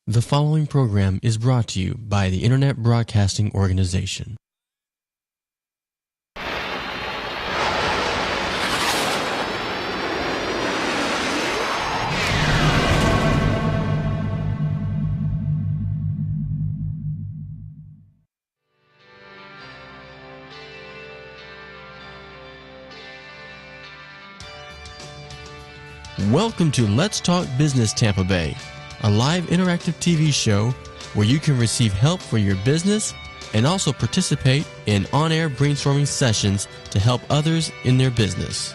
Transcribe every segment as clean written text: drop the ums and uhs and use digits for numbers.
The following program is brought to you by the Internet Broadcasting Organization. Welcome to Let's Talk Business Tampa Bay, a live interactive TV show where you can receive help for your business and also participate in on-air brainstorming sessions to help others in their business.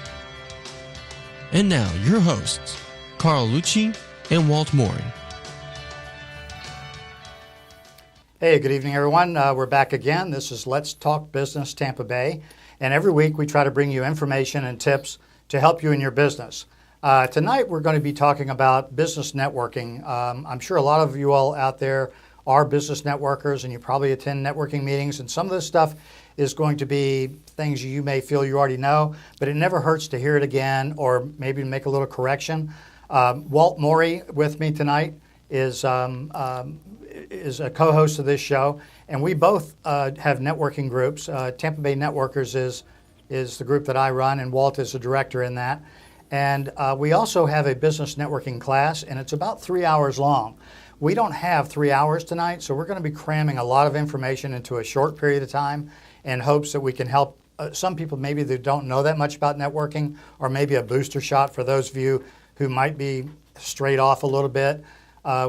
And now, your hosts, Carl Lucci and Walt Mooring. Hey, good evening, everyone. We're back again. This is Let's Talk Business Tampa Bay. And every week we try to bring you information and tips to help you in your business. Tonight we're going to be talking about business networking. I'm sure a lot of you all out there are business networkers and you probably attend networking meetings, and some of this stuff is going to be things you may feel you already know, but it never hurts to hear it again or maybe make a little correction. Walt Mooring with me tonight is a co-host of this show, and we both have networking groups. Tampa Bay Networkers is the group that I run, and Walt is the director in that. And we also have a business networking class, and it's about 3 hours long. We don't have 3 hours tonight, so we're going to be cramming a lot of information into a short period of time in hopes that we can help some people maybe that don't know that much about networking, or maybe a booster shot for those of you who might be straight off a little bit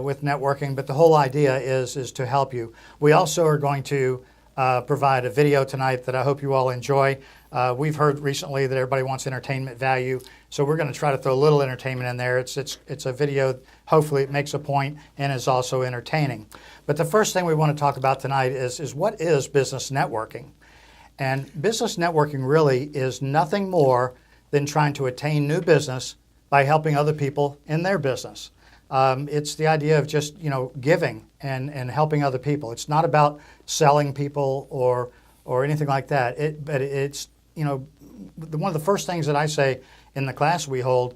with networking. But the whole idea is to help you. We also are going to provide a video tonight that I hope you all enjoy. We've heard recently that everybody wants entertainment value, so we're going to try to throw a little entertainment in there. It's a video. Hopefully it makes a point and is also entertaining. But the first thing we want to talk about tonight is what is business networking? And business networking really is nothing more than trying to attain new business by helping other people in their business. It's the idea of just giving and helping other people. It's not about selling people or anything like that. But it's one of the first things that I say in the class we hold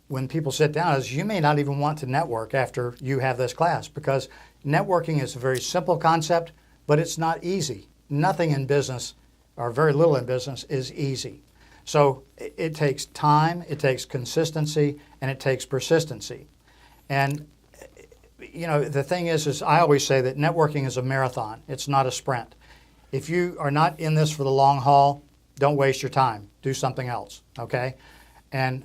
when people sit down is you may not even want to network after you have this class, because networking is a very simple concept, but it's not easy. Nothing in business, or very little in business, is easy. So it takes time, it takes consistency, and it takes persistency. And the thing is I always say that networking is a marathon. It's not a sprint. If you are not in this for the long haul, don't waste your time. Do something else, okay? And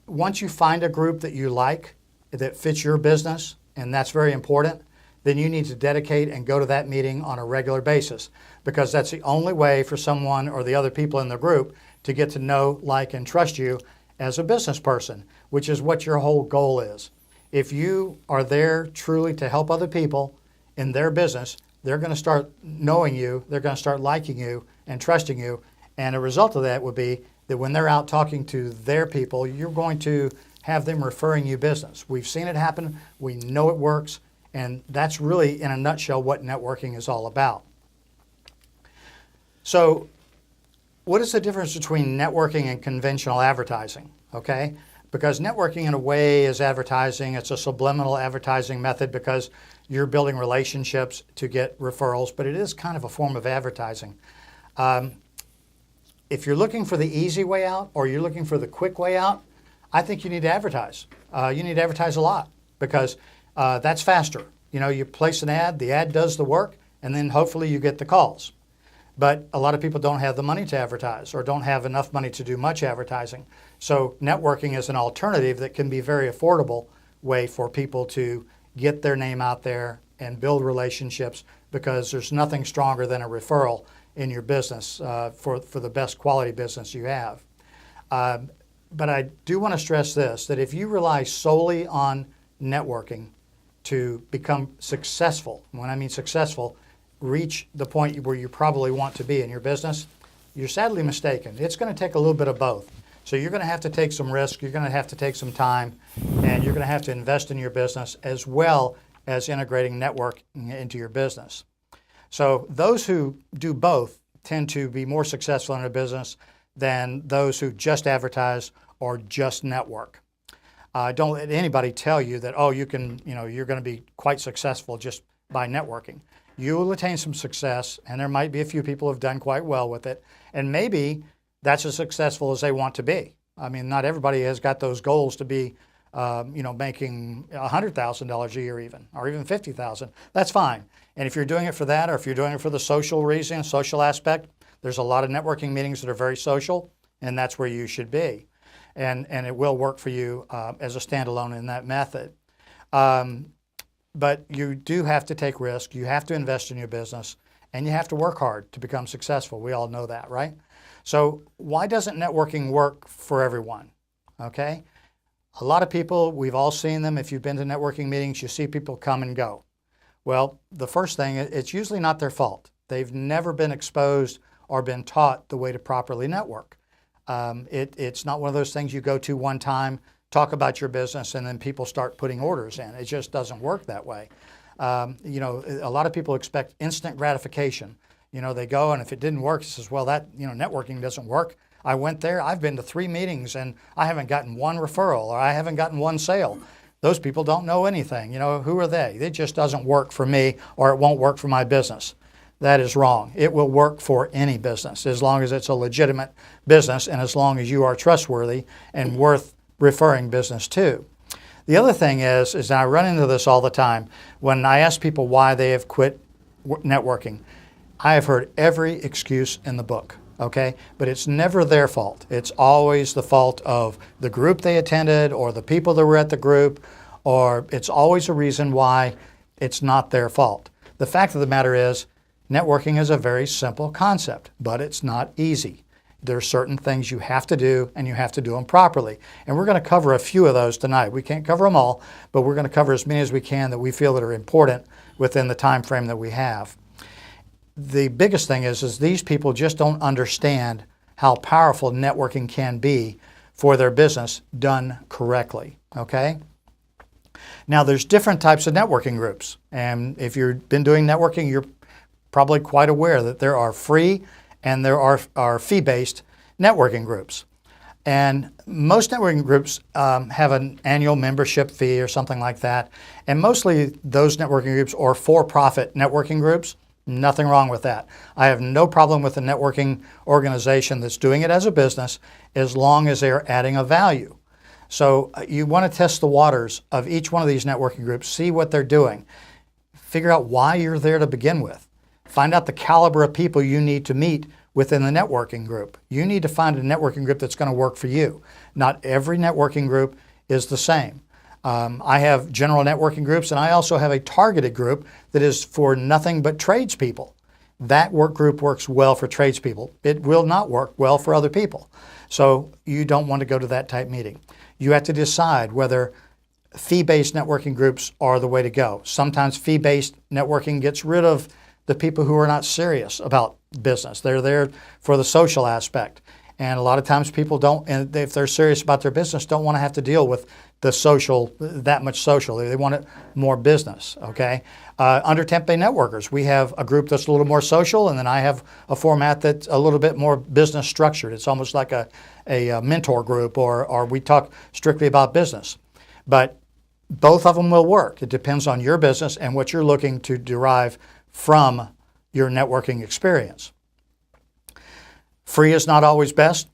once you find a group that you like, that fits your business, and that's very important, then you need to dedicate and go to that meeting on a regular basis, because that's the only way for someone or the other people in the group to get to know, like, and trust you as a business person, which is what your whole goal is. If you are there truly to help other people in their business, they're going to start knowing you, they're going to start liking you and trusting you, and a result of that would be that when they're out talking to their people, you're going to have them referring you business. We've seen it happen, we know it works, and that's really, in a nutshell, what networking is all about. So, what is the difference between networking and conventional advertising? Okay? Because networking, in a way, is advertising. It's a subliminal advertising method because you're building relationships to get referrals, but it is kind of a form of advertising. If you're looking for the easy way out or you're looking for the quick way out, I think you need to advertise. You need to advertise a lot because that's faster. You place an ad, the ad does the work, and then hopefully you get the calls. But a lot of people don't have the money to advertise or don't have enough money to do much advertising. So networking is an alternative that can be a very affordable way for people to get their name out there and build relationships, because there's nothing stronger than a referral in your business for the best quality business you have. But I do want to stress this, that if you rely solely on networking to become successful, when I mean successful, reach the point where you probably want to be in your business, you're sadly mistaken. It's going to take a little bit of both. So you're going to have to take some risk, you're going to have to take some time, and you're going to have to invest in your business as well as integrating networking into your business. So those who do both tend to be more successful in their business than those who just advertise or just network. Don't let anybody tell you that, oh, you can, you're going to be quite successful just by networking. You will attain some success, and there might be a few people who have done quite well with it, and maybe that's as successful as they want to be. I mean, not everybody has got those goals to be, making $100,000 a year even, or even $50,000. That's fine. And if you're doing it for that, or if you're doing it for the social reason, social aspect, there's a lot of networking meetings that are very social, and that's where you should be. And it will work for you as a standalone in that method. But you do have to take risk. You have to invest in your business, and you have to work hard to become successful. We all know that, right? So why doesn't networking work for everyone? Okay? A lot of people, we've all seen them. If you've been to networking meetings, you see people come and go. Well, the first thing, it's usually not their fault. They've never been exposed or been taught the way to properly network. It's not one of those things you go to one time, talk about your business, and then people start putting orders in. It just doesn't work that way. A lot of people expect instant gratification. They go, and if it didn't work, it says, well, networking doesn't work. I went there, I've been to 3 meetings, and I haven't gotten one referral, or I haven't gotten one sale. Those people don't know anything. Who are they? It just doesn't work for me, or it won't work for my business. That is wrong. It will work for any business as long as it's a legitimate business and as long as you are trustworthy and worth referring business to. The other thing is I run into this all the time when I ask people why they have quit networking. I have heard every excuse in the book, okay? But it's never their fault. It's always the fault of the group they attended or the people that were at the group, or it's always a reason why it's not their fault. The fact of the matter is, networking is a very simple concept, but it's not easy. There are certain things you have to do, and you have to do them properly. And we're going to cover a few of those tonight. We can't cover them all, but we're going to cover as many as we can that we feel that are important within the time frame that we have. The biggest thing is these people just don't understand how powerful networking can be for their business done correctly, okay? Now, there's different types of networking groups. And if you've been doing networking, you're probably quite aware that there are free and there are fee-based networking groups. And most networking groups have an annual membership fee or something like that. And mostly those networking groups are for-profit networking groups. Nothing wrong with that. I have no problem with a networking organization that's doing it as a business as long as they're adding a value. So you want to test the waters of each one of these networking groups, see what they're doing, figure out why you're there to begin with. Find out the caliber of people you need to meet within the networking group. You need to find a networking group that's going to work for you. Not every networking group is the same. I have general networking groups, and I also have a targeted group that is for nothing but tradespeople. That work group works well for tradespeople. It will not work well for other people. So you don't want to go to that type meeting. You have to decide whether fee-based networking groups are the way to go. Sometimes fee-based networking gets rid of the people who are not serious about business. They're there for the social aspect. And a lot of times people don't, and if they're serious about their business, don't want to have to deal with the social, that much social. They want it more business, okay? Under Tampa Bay Networkers, we have a group that's a little more social, and then I have a format that's a little bit more business structured. It's almost like a mentor group, or we talk strictly about business. But both of them will work. It depends on your business and what you're looking to derive from your networking experience. Free is not always best.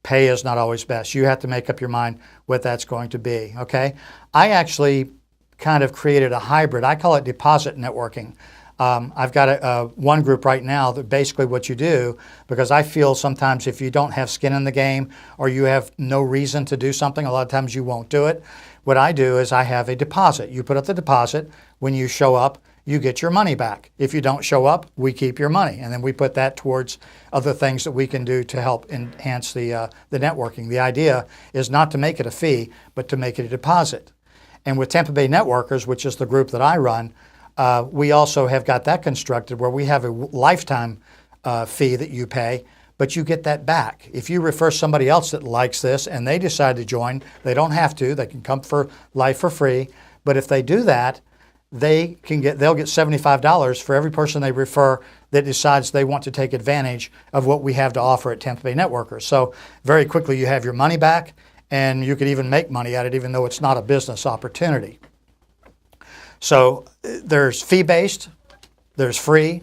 Pay is not always best. You have to make up your mind what that's going to be, okay? I actually kind of created a hybrid. I call it deposit networking. I've got one group right now that basically what you do, because I feel sometimes if you don't have skin in the game or you have no reason to do something, a lot of times you won't do it. What I do is I have a deposit. You put up the deposit. When you show up, you get your money back. If you don't show up, we keep your money. And then we put that towards other things that we can do to help enhance the networking. The idea is not to make it a fee, but to make it a deposit. And with Tampa Bay Networkers, which is the group that I run, we also have got that constructed where we have a lifetime fee that you pay, but you get that back. If you refer somebody else that likes this and they decide to join, they don't have to. They can come for life for free. But if they do that, they'll get $75 for every person they refer that decides they want to take advantage of what we have to offer at Tampa Bay Networkers. So very quickly you have your money back, and you could even make money at it even though it's not a business opportunity. So there's fee-based, there's free,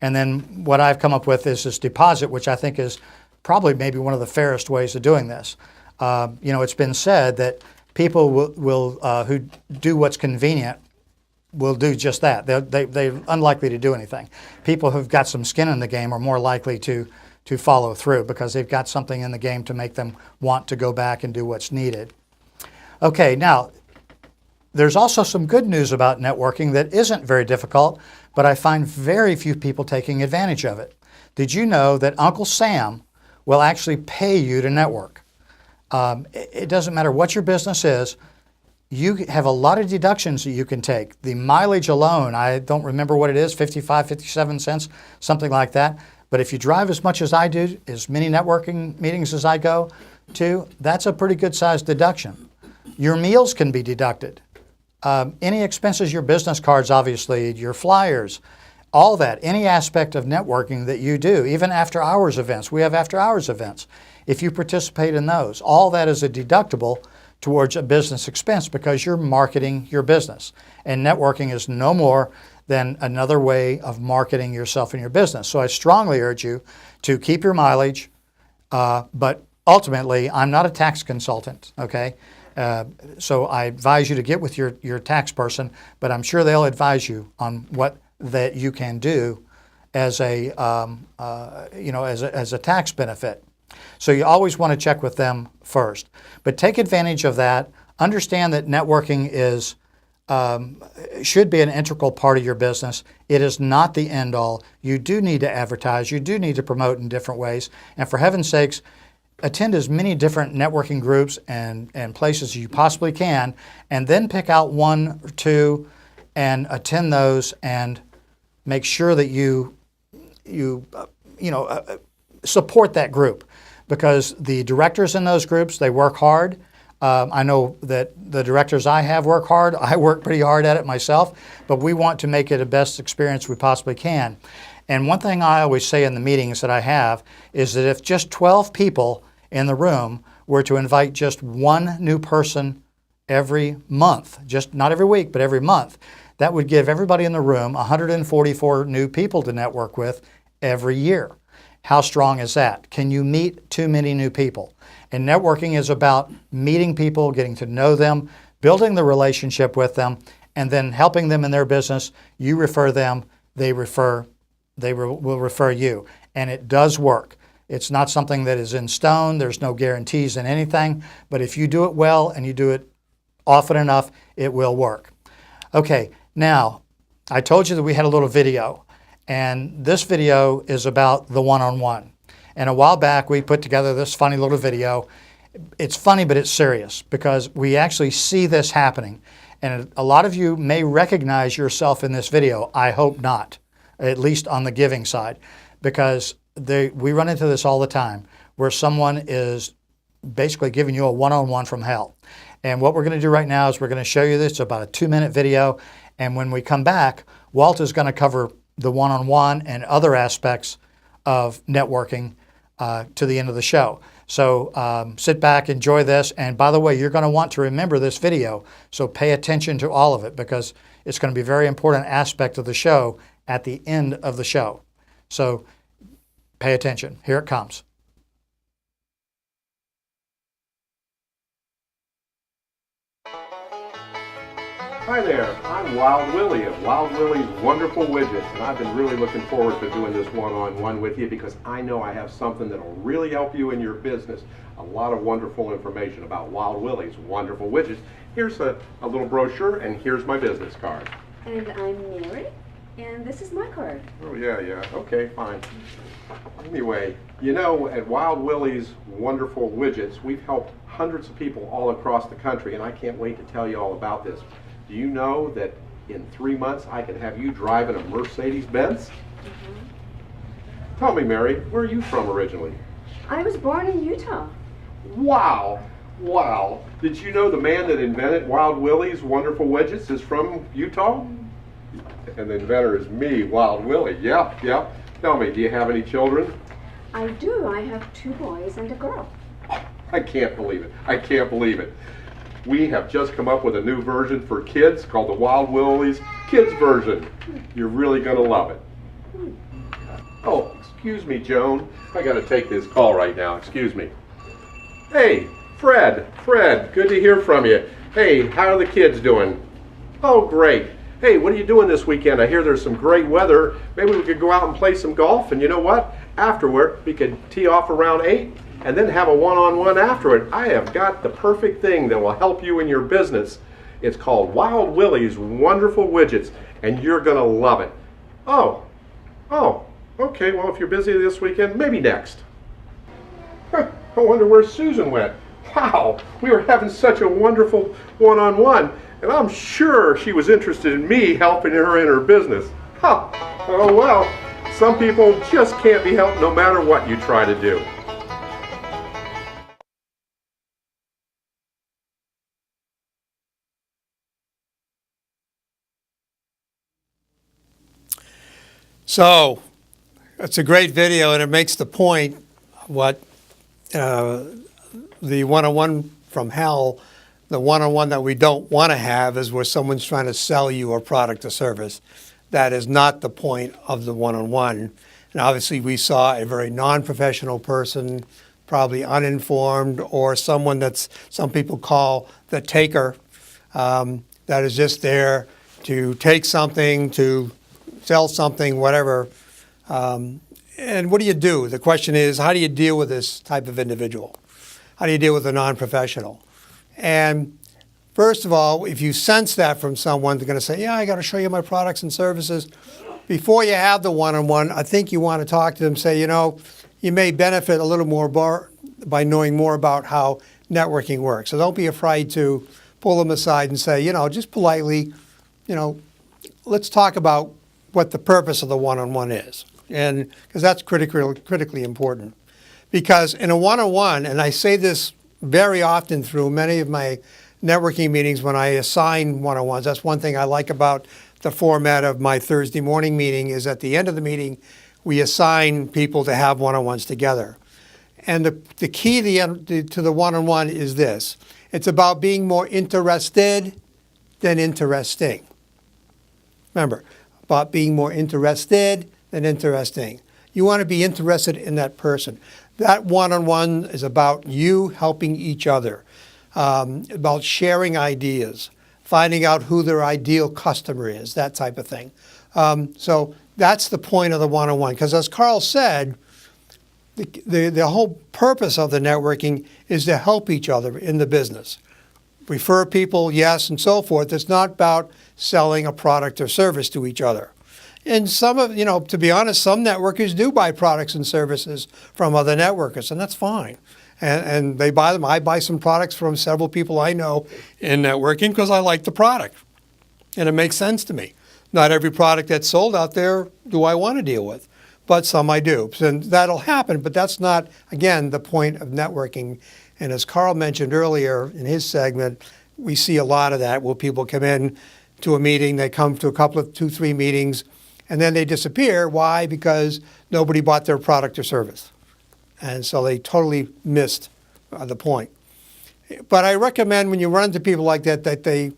and then what I've come up with is this deposit, which I think is probably maybe one of the fairest ways of doing this. It's been said that people will who do what's convenient will do just that. They're unlikely to do anything. People who've got some skin in the game are more likely to follow through because they've got something in the game to make them want to go back and do what's needed. Okay, now, there's also some good news about networking that isn't very difficult, but I find very few people taking advantage of it. Did you know that Uncle Sam will actually pay you to network? It doesn't matter what your business is. You have a lot of deductions that you can take. The mileage alone, I don't remember what it is, 55, 57 cents, something like that. But if you drive as much as I do, as many networking meetings as I go to, that's a pretty good sized deduction. Your meals can be deducted. Any expenses, your business cards, obviously, your flyers, all that, any aspect of networking that you do, even after hours events. We have after hours events. If you participate in those, all that is a deductible towards a business expense because you're marketing your business. And networking is no more than another way of marketing yourself and your business. So I strongly urge you to keep your mileage, but ultimately, I'm not a tax consultant, okay? So I advise you to get with your tax person, but I'm sure they'll advise you on what that you can do as a as a tax benefit. So you always want to check with them first. But take advantage of that. Understand that networking should be an integral part of your business. It is not the end all. You do need to advertise. You do need to promote in different ways. And for heaven's sakes, attend as many different networking groups and places as you possibly can, and then pick out one or two and attend those and make sure that you support that group, because the directors in those groups, they work hard. I know that the directors I have work hard. I work pretty hard at it myself, but we want to make it the best experience we possibly can. And one thing I always say in the meetings that I have is that if just 12 people in the room were to invite just one new person every month, just not every week, but every month, that would give everybody in the room 144 new people to network with every year. How strong is that? Can you meet too many new people? And networking is about meeting people, getting to know them, building the relationship with them, and then helping them in their business. You refer them, they will refer you. And it does work. It's not something that is in stone. There's no guarantees in anything. But if you do it well and you do it often enough, it will work. Okay, now, I told you that we had a little video. And this video is about the one-on-one. And a while back, we put together this funny little video. It's funny, but it's serious because we actually see this happening. And a lot of you may recognize yourself in this video. I hope not, at least on the giving side, because we run into this all the time where someone is basically giving you a one-on-one from hell. And what we're going to do right now is we're going to show you this. It's about a 2-minute video. And when we come back, Walt is going to cover the one-on-one and other aspects of networking to the end of the show. So sit back, enjoy this. And by the way, you're going to want to remember this video. So pay attention to all of it because it's going to be a very important aspect of the show at the end of the show. So pay attention. Here it comes. Hi there, I'm Wild Willie of Wild Willie's Wonderful Widgets, and I've been really looking forward to doing this one-on-one with you because I know I have something that will really help you in your business. A lot of wonderful information about Wild Willie's Wonderful Widgets. Here's a little brochure, and here's my business card. And I'm Mary, and this is my card. Oh, yeah, okay, fine. Anyway, you know, at Wild Willie's Wonderful Widgets, we've helped hundreds of people all across the country, and I can't wait to tell you all about this. Do you know that in 3 months I can have you driving a Mercedes-Benz? Mm-hmm. Tell me, Mary, where are you from originally? I was born in Utah. Wow! Wow! Did you know the man that invented Wild Willie's Wonderful Widgets is from Utah? And the inventor is me, Wild Willie. Yeah. Tell me, do you have any children? I do. I have 2 boys and a girl. I can't believe it. I can't believe it. We have just come up with a new version for kids called the Wild Willie's Kids version. You're really going to love it. Oh, excuse me, Joan. I got to take this call right now. Excuse me. Hey, Fred, good to hear from you. Hey, how are the kids doing? Oh, great. Hey, what are you doing this weekend? I hear there's some great weather. Maybe we could go out and play some golf, and you know what? Afterward, we could tee off around 8 and then have a one-on-one afterward. I have got the perfect thing that will help you in your business. It's called Wild Willie's Wonderful Widgets, and you're going to love it. Oh, okay, well, if you're busy this weekend, maybe next. I wonder where Susan went. Wow, we were having such a wonderful one-on-one, and I'm sure she was interested in me helping her in her business. Huh. Oh well, some people just can't be helped no matter what you try to do. So, it's a great video, and it makes the point what the one-on-one from hell, the one-on-one that we don't want to have is where someone's trying to sell you a product or service. That is not the point of the one-on-one. And obviously we saw a very non-professional person, probably uninformed, or someone that's some people call the taker, that is just there to take something, to sell something, whatever. And what do you do? The question is, how do you deal with this type of individual? How do you deal with a non-professional? And first of all, if you sense that from someone, they're going to say, yeah, I got to show you my products and services. Before you have the one-on-one, I think you want to talk to them, say, you know, you may benefit a little more by knowing more about how networking works. So don't be afraid to pull them aside and say, you know, just politely, you know, let's talk about what the purpose of the one-on-one is. And because that's critically important. Because in a one-on-one, and I say this very often through many of my networking meetings when I assign one-on-ones, that's one thing I like about the format of my Thursday morning meeting is at the end of the meeting, we assign people to have one-on-ones together. And the key to the one-on-one is this. It's about being more interested than interesting. Remember, about being more interested than interesting. You want to be interested in that person. That one-on-one is about you helping each other, about sharing ideas, finding out who their ideal customer is, that type of thing. So that's the point of the one-on-one. Because as Carl said, the whole purpose of the networking is to help each other in the business. Refer people, yes, and so forth. It's not about selling a product or service to each other. And some of, to be honest, some networkers do buy products and services from other networkers, and that's fine. And they buy them. I buy some products from several people I know in networking because I like the product. And it makes sense to me. Not every product that's sold out there do I want to deal with, but some I do. And that'll happen, but that's not, again, the point of networking. And as Carl mentioned earlier in his segment, we see a lot of that where people come in to a meeting, they come to a couple of 2-3 meetings, and then they disappear. Why? Because nobody bought their product or service. And so they totally missed the point. But I recommend when you run into people like that, that they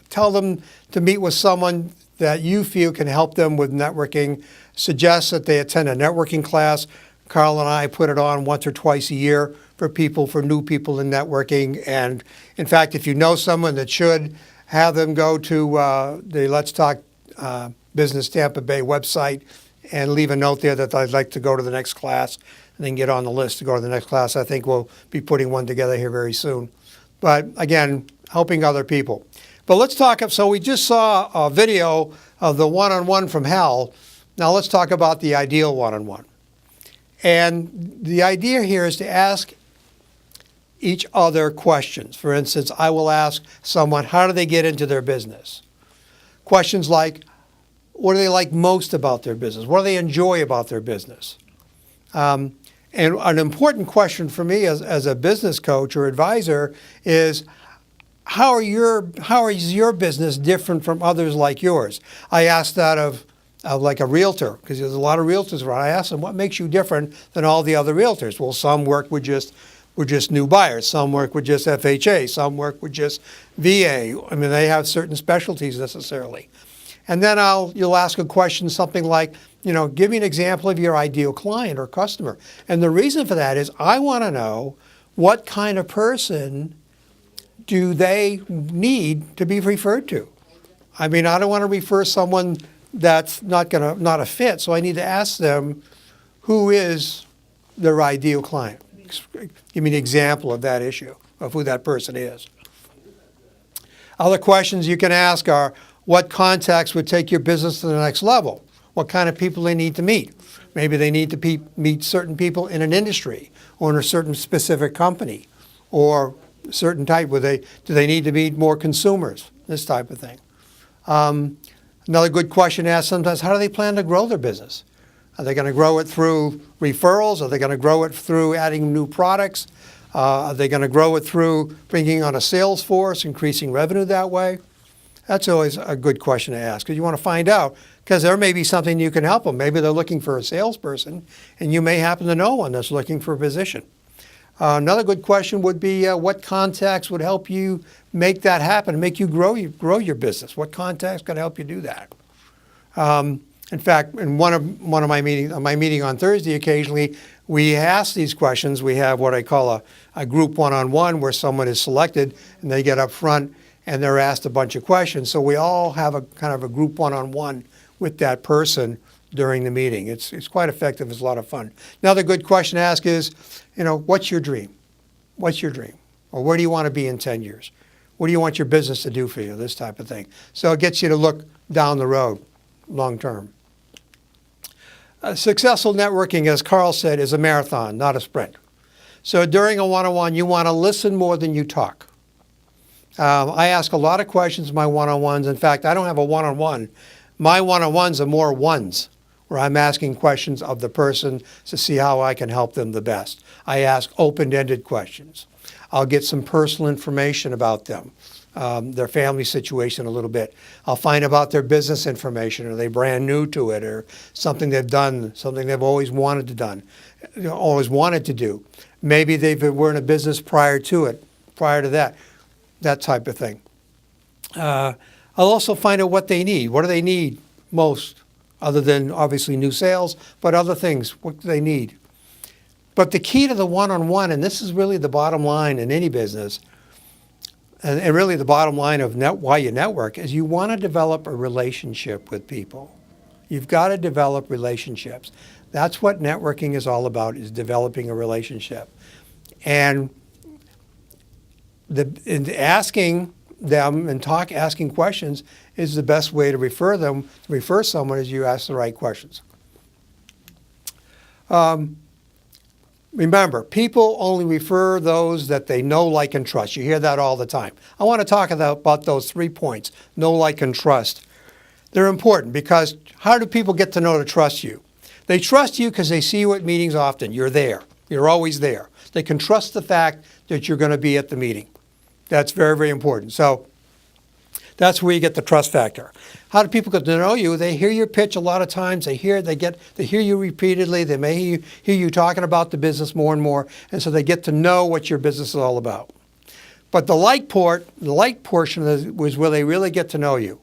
tell them to meet with someone that you feel can help them with networking. Suggest that they attend a networking class. Carl and I put it on once or twice a year for new people in networking. And in fact, if you know someone that should, have them go to the Let's Talk Business Tampa Bay website and leave a note there that I'd like to go to the next class and then get on the list to go to the next class. I think we'll be putting one together here very soon. But again, helping other people. But let's talk, so we just saw a video of the one-on-one from hell. Now let's talk about the ideal one-on-one. And the idea here is to ask each other questions. For instance, I will ask someone, how do they get into their business? Questions like, what do they like most about their business? What do they enjoy about their business? And an important question for me as a business coach or advisor is, how is your business different from others like yours? I asked that of like a realtor, because there's a lot of realtors around. I asked them, what makes you different than all the other realtors? Well, some work with just with just new buyers. Some work with just FHA. Some work with just VA. I mean, they have certain specialties necessarily. And then you'll ask a question, something like, give me an example of your ideal client or customer. And the reason for that is I want to know what kind of person do they need to be referred to. I mean, I don't want to refer someone that's not a fit, so I need to ask them who is their ideal client. Give me an example of that issue, of who that person is. Other questions you can ask are, what contacts would take your business to the next level? What kind of people they need to meet? Maybe they need to meet certain people in an industry or in a certain specific company or a certain type. Do they need to meet more consumers? This type of thing. Another good question to ask sometimes, how do they plan to grow their business? Are they going to grow it through referrals? Are they going to grow it through adding new products? Are they going to grow it through bringing on a sales force, increasing revenue that way? That's always a good question to ask because you want to find out, because there may be something you can help them. Maybe they're looking for a salesperson and you may happen to know one that's looking for a position. Another good question would be what contacts would help you make that happen, make you grow your business? What contacts can help you do that? In fact, in one of my meeting on Thursday, occasionally we ask these questions. We have what I call a group one-on-one where someone is selected and they get up front and they're asked a bunch of questions. So we all have a kind of a group one-on-one with that person during the meeting. It's quite effective. It's a lot of fun. Another good question to ask is, what's your dream? What's your dream? Or where do you want to be in 10 years? What do you want your business to do for you? This type of thing. So it gets you to look down the road, long term. Successful networking, as Carl said, is a marathon, not a sprint. So during a one-on-one, you want to listen more than you talk. I ask a lot of questions in my one-on-ones. In fact, I don't have a one-on-one. My one-on-ones are more ones, where I'm asking questions of the person to see how I can help them the best. I ask open-ended questions. I'll get some personal information about them, their family situation a little bit. I'll find about their business information. Are they brand new to it, or something they've done, something they've always wanted to do. Maybe they were in a business prior to that type of thing. I'll also find out what they need. What do they need most, other than obviously new sales, but other things, what do they need? But the key to the one-on-one, and this is really the bottom line in any business, and really the bottom line of why you network, is you want to develop a relationship with people. You've got to develop relationships. That's what networking is all about, is developing a relationship. And asking them and asking questions is the best way to refer someone, is you ask the right questions. Remember, people only refer those that they know, like, and trust. You hear that all the time. I want to talk about those 3 points, know, like, and trust. They're important because how do people get to know to trust you? They trust you because they see you at meetings often. You're there. You're always there. They can trust the fact that you're going to be at the meeting. That's very, very important. So that's where you get the trust factor. How do people get to know you? They hear your pitch a lot of times. They hear you repeatedly. They may hear you talking about the business more and more, and so they get to know what your business is all about. But the like portion is where they really get to know you.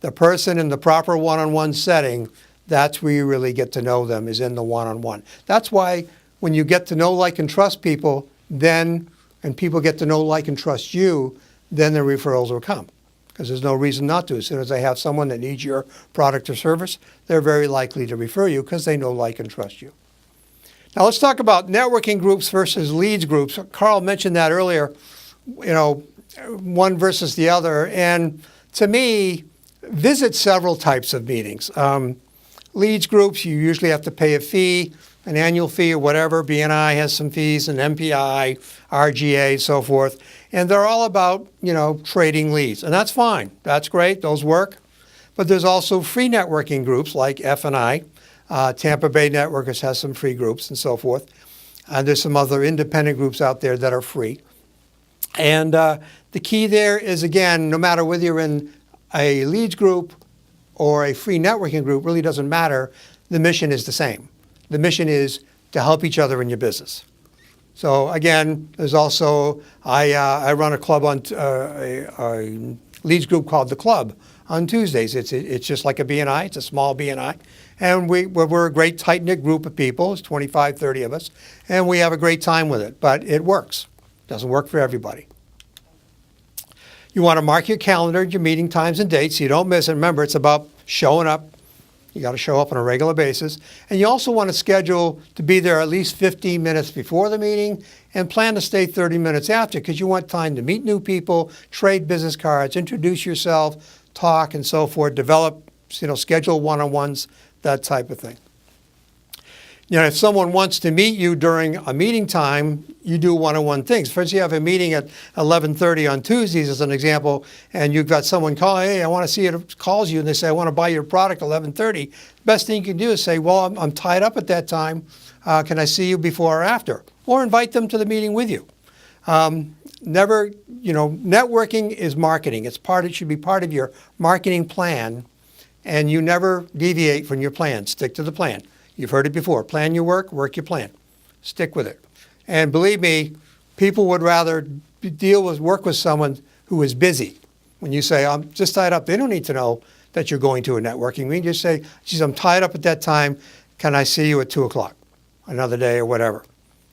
The person in the proper one-on-one setting, that's where you really get to know them, is in the one-on-one. That's why when you get to know, like, and trust people, and people get to know, like, and trust you, then the referrals will come. Because there's no reason not to. As soon as they have someone that needs your product or service, they're very likely to refer you because they know, like, and trust you. Now let's talk about networking groups versus leads groups. Carl mentioned that earlier, one versus the other. And to me, visit several types of meetings. Leads groups, you usually have to pay a fee, an annual fee or whatever. BNI has some fees, and MPI, RGA, so forth. And they're all about, trading leads. And that's fine. That's great. Those work. But there's also free networking groups like F&I. Tampa Bay Networkers has some free groups and so forth. And there's some other independent groups out there that are free. And the key there is, again, no matter whether you're in a leads group or a free networking group, really doesn't matter. The mission is the same. The mission is to help each other in your business. So again, there's also, I run a club on, a leads group called The Club on Tuesdays. It's just like a BNI. It's a small BNI. And we're a great tight-knit group of people. It's 25, 30 of us. And we have a great time with it. But it works. Doesn't work for everybody. You want to mark your calendar, your meeting times and dates so you don't miss it. Remember, it's about showing up. You got to show up on a regular basis. And you also want to schedule to be there at least 15 minutes before the meeting and plan to stay 30 minutes after because you want time to meet new people, trade business cards, introduce yourself, talk and so forth, develop, schedule one-on-ones, that type of thing. If someone wants to meet you during a meeting time, you do one-on-one things. First, you have a meeting at 11:30 on Tuesdays, as an example, and you've got someone call, hey, I want to see it, calls you, and they say, I want to buy your product at 11:30. Best thing you can do is say, well, I'm tied up at that time. Can I see you before or after? Or invite them to the meeting with you. Networking is marketing. It should be part of your marketing plan, and you never deviate from your plan. Stick to the plan. You've heard it before. Plan your work, work your plan. Stick with it. And believe me, people would rather work with someone who is busy. When you say, I'm just tied up, they don't need to know that you're going to a networking meeting. Just say, geez, I'm tied up at that time. Can I see you at 2 o'clock another day or whatever?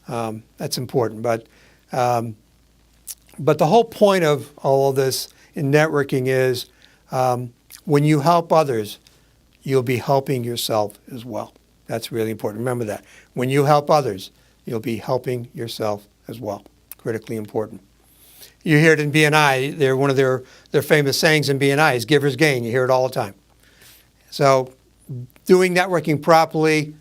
That's important. But the whole point of all of this in networking is when you help others, you'll be helping yourself as well. That's really important. Remember that. When you help others, you'll be helping yourself as well. Critically important. You hear it in BNI. One of their famous sayings in BNI is giver's gain. You hear it all the time. So doing networking properly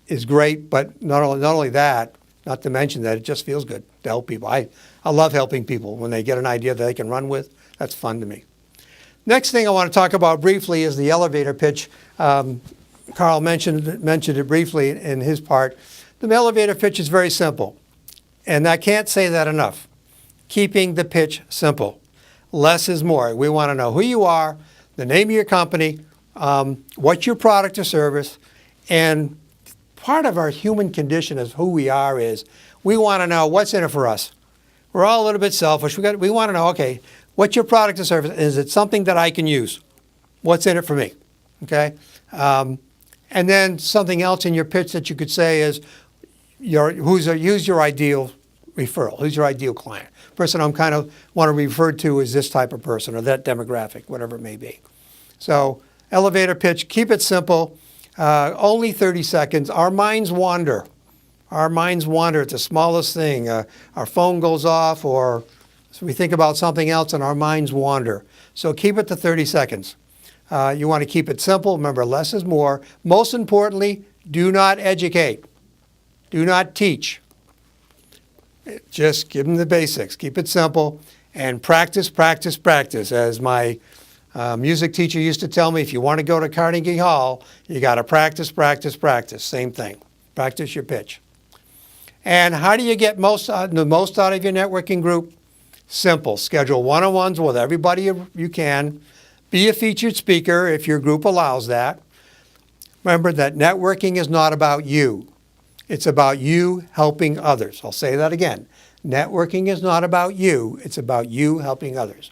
is great, but not only that, not to mention that it just feels good to help people. I love helping people when they get an idea that they can run with. That's fun to me. Next thing I want to talk about briefly is the elevator pitch. Carl mentioned it briefly in his part. The elevator pitch is very simple, and I can't say that enough. Keeping the pitch simple. Less is more. We want to know who you are, the name of your company, what's your product or service, and part of our human condition as who we are is we want to know what's in it for us. We're all a little bit selfish. We want to know, okay, what's your product or service? Is it something that I can use? What's in it for me? Okay? And then something else in your pitch that you could say is, who's your ideal referral? Who's your ideal client? Person I'm kind of want to refer to as this type of person or that demographic, whatever it may be. So elevator pitch, keep it simple. Only 30 seconds. Our minds wander. Our minds wander. It's the smallest thing. Our phone goes off or so we think about something else and our minds wander. So keep it to 30 seconds. You want to keep it simple. Remember, less is more. Most importantly, do not educate. Do not teach. Just give them the basics. Keep it simple and practice, practice, practice. As my music teacher used to tell me, if you want to go to Carnegie Hall, you got to practice, practice, practice. Same thing. Practice your pitch. And how do you get the most out of your networking group? Simple. Schedule one-on-ones with everybody you can. Be a featured speaker if your group allows that. Remember that networking is not about you. It's about you helping others. I'll say that again. Networking is not about you. It's about you helping others.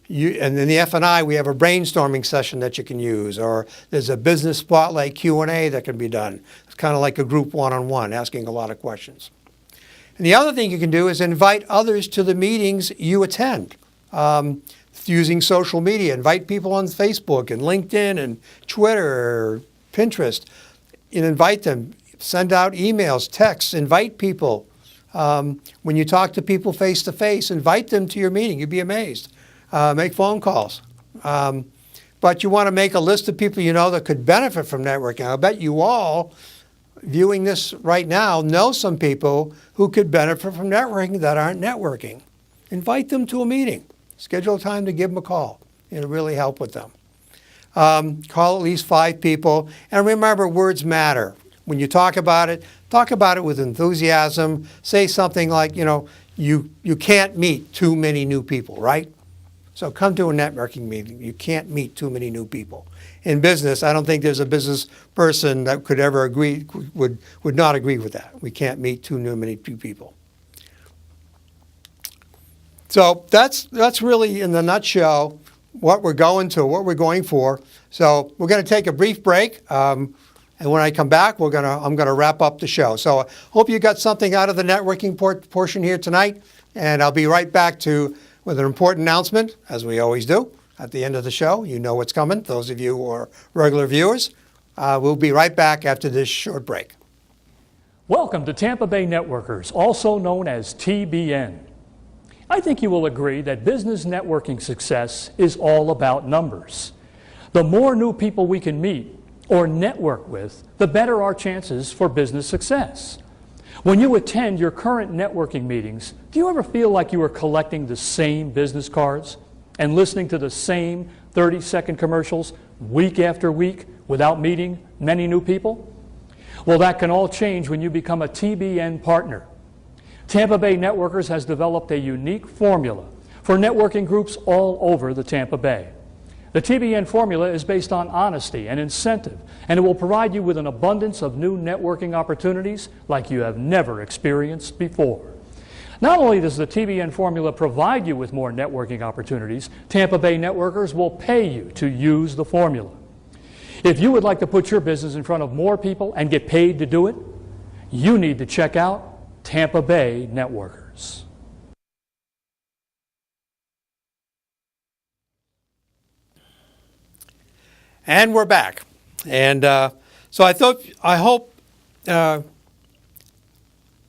And in the F&I, we have a brainstorming session that you can use, or there's a business spotlight Q&A that can be done. It's kind of like a group one-on-one, asking a lot of questions. And the other thing you can do is invite others to the meetings you attend. Using social media, invite people on Facebook and LinkedIn and Twitter, Pinterest, and invite them. Send out emails, texts, invite people. When you talk to people face to face, invite them to your meeting. You'd be amazed. Make phone calls. But you want to make a list of people you know that could benefit from networking. I bet you all viewing this right now know some people who could benefit from networking that aren't networking. Invite them to a meeting. Schedule a time to give them a call. It'll really help with them. Call at least 5 people. And remember, words matter. When you talk about it with enthusiasm. Say something like, you can't meet too many new people, right? So come to a networking meeting. You can't meet too many new people. In business, I don't think there's a business person that could ever would not agree with that. We can't meet too many people. So that's really, in the nutshell, what we're going for. So we're going to take a brief break, and when I come back, I'm going to wrap up the show. So I hope you got something out of the networking portion here tonight, and I'll be right back with an important announcement, as we always do at the end of the show. You know what's coming. Those of you who are regular viewers, we'll be right back after this short break. Welcome to Tampa Bay Networkers, also known as TBN. I think you will agree that business networking success is all about numbers. The more new people we can meet or network with, the better our chances for business success. When you attend your current networking meetings, do you ever feel like you are collecting the same business cards and listening to the same 30-second commercials week after week without meeting many new people? Well, that can all change when you become a TBN partner. Tampa Bay Networkers has developed a unique formula for networking groups all over the Tampa Bay. The TBN formula is based on honesty and incentive, and it will provide you with an abundance of new networking opportunities like you have never experienced before. Not only does the TBN formula provide you with more networking opportunities, Tampa Bay Networkers will pay you to use the formula. If you would like to put your business in front of more people and get paid to do it, you need to check out Tampa Bay Networkers. And we're back. And so I hope there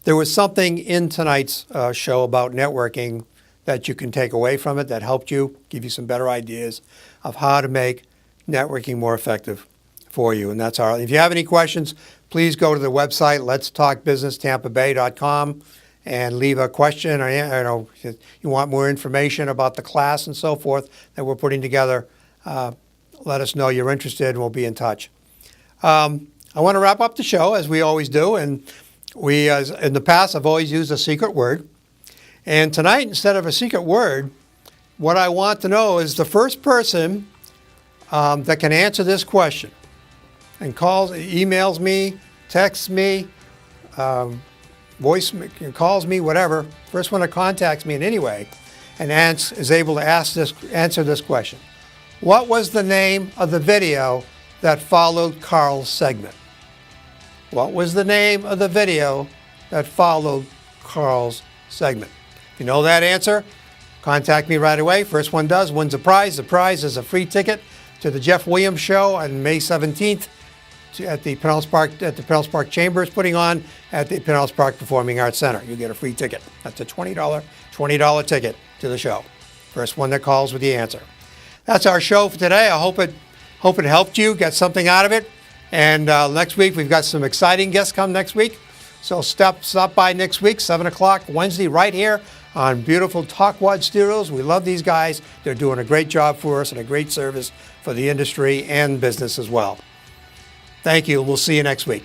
was something in tonight's show about networking that you can take away from it that helped you, give you some better ideas of how to make networking more effective for you. And that's if you have any questions, please go to the website, letstalkbusinesstampabay.com, and leave a question, or if you want more information about the class and so forth that we're putting together. Let us know you're interested, and we'll be in touch. I want to wrap up the show, as we always do, and in the past, I've always used a secret word. And tonight, instead of a secret word, what I want to know is the first person that can answer this question and emails me, texts me, calls me, whatever, first one that contacts me in any way, and is able to answer this question. What was the name of the video that followed Carl's segment? What was the name of the video that followed Carl's segment? If you know that answer, contact me right away. First one wins a prize. The prize is a free ticket to the Jeff Williams Show on May 17th at the Pinellas Park Chamber is putting on at the Pinellas Park Performing Arts Center. You get a free ticket. That's a $20 ticket to the show. First one that calls with the answer. That's our show for today. I hope it helped you, get something out of it. And next week, we've got some exciting guests come next week. So stop by next week, 7 o'clock Wednesday, right here on beautiful Talkwad Studios. We love these guys. They're doing a great job for us and a great service for the industry and business as well. Thank you. We'll see you next week.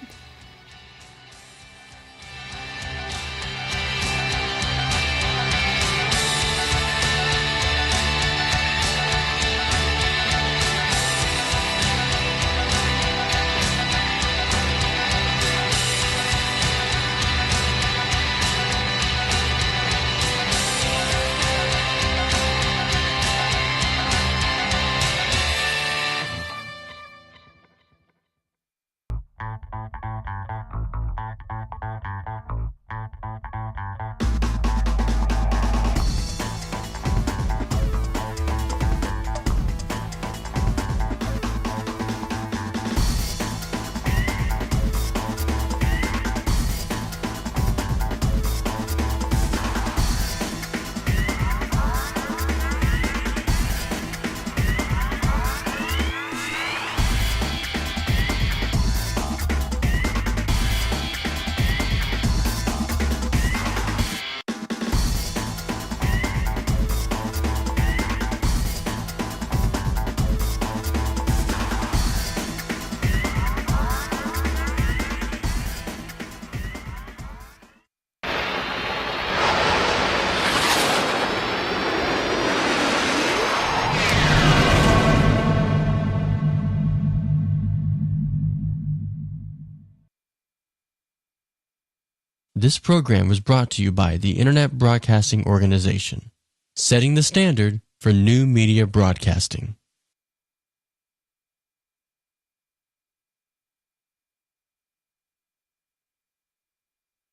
This program was brought to you by the Internet Broadcasting Organization, setting the standard for new media broadcasting.